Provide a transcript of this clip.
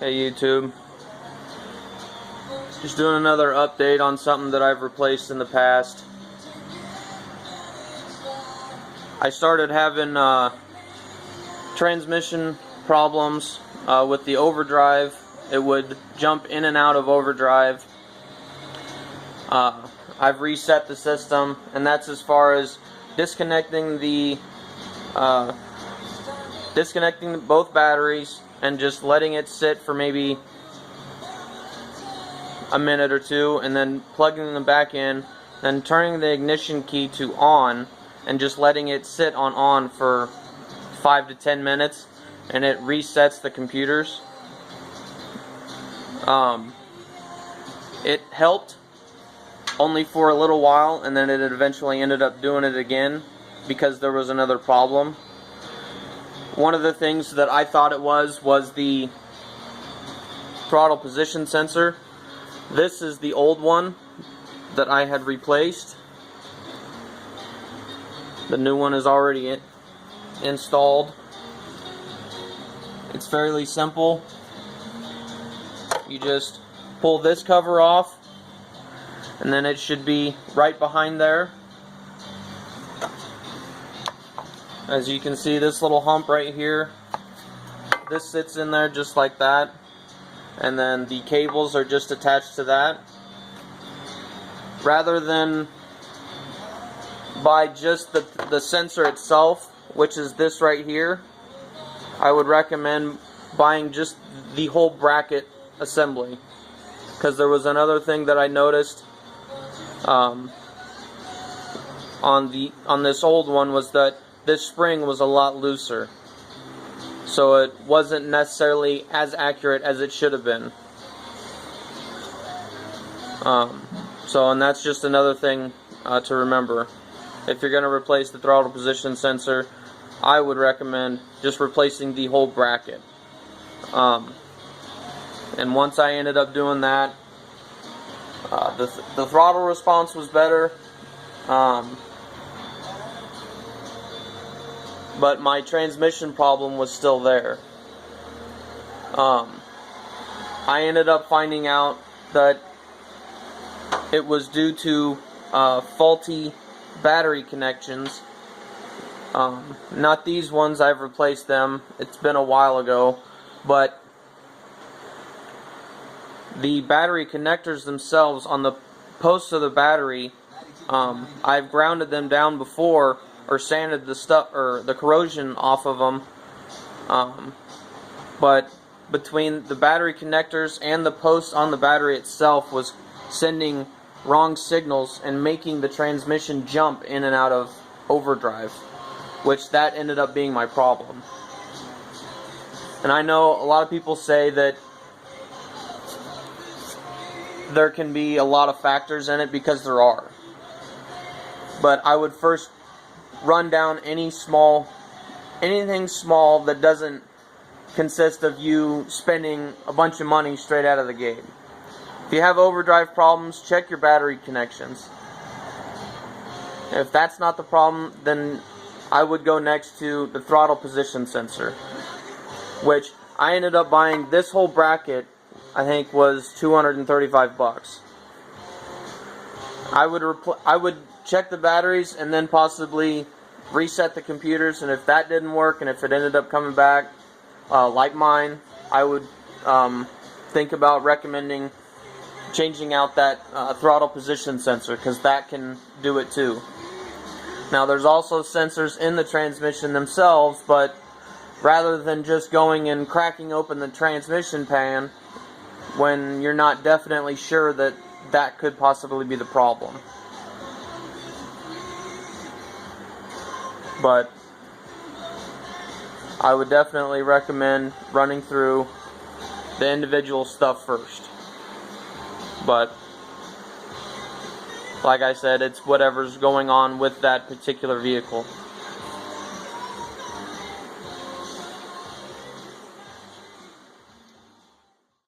Hey YouTube, just doing another update on something that I've replaced in the past. I started having transmission problems with the overdrive. It would jump in and out of overdrive. I've reset the system, and that's as far as disconnecting both batteries and just letting it sit for maybe a minute or two, and then plugging them back in, then turning the ignition key to on and just letting it sit on for 5 to 10 minutes, and it resets the computers. It helped only for a little while, and then it eventually ended up doing it again because there was another problem. One of the things that I thought it was the throttle position sensor. This is the old one that I had replaced. The new one is already installed. It's fairly simple. You just pull this cover off, and then it should be right behind there. As you can see, this little hump right here, this sits in there just like that, and then the cables are just attached to that. Rather than buy just the sensor itself, which is this right here, I would recommend buying just the whole bracket assembly, because there was another thing that I noticed on this old one, was that this spring was a lot looser, so it wasn't necessarily as accurate as it should have been. And that's just another thing to remember. If you're going to replace the throttle position sensor, I would recommend just replacing the whole bracket. And once I ended up doing that, the throttle response was better. But my transmission problem was still there. I ended up finding out that it was due to faulty battery connections. Not these ones, I've replaced them. It's been a while ago. But the battery connectors themselves on the posts of the battery, I've grounded them down before, or sanded the stuff or the corrosion off of them, but between the battery connectors and the post on the battery itself was sending wrong signals and making the transmission jump in and out of overdrive, which that ended up being my problem. And I know a lot of people say that there can be a lot of factors in it, because there are, but I would first run down anything small that doesn't consist of you spending a bunch of money straight out of the gate. If you have overdrive problems, check your battery connections. If that's not the problem, then I would go next to the throttle position sensor, which I ended up buying. This whole bracket, I think, was $235. I would check the batteries and then possibly reset the computers, and if that didn't work, and if it ended up coming back like mine, I would think about recommending changing out that throttle position sensor, because that can do it too. Now, there's also sensors in the transmission themselves, but rather than just going and cracking open the transmission pan when you're not definitely sure that that could possibly be the problem. But I would definitely recommend running through the individual stuff first. But like I said, it's whatever's going on with that particular vehicle.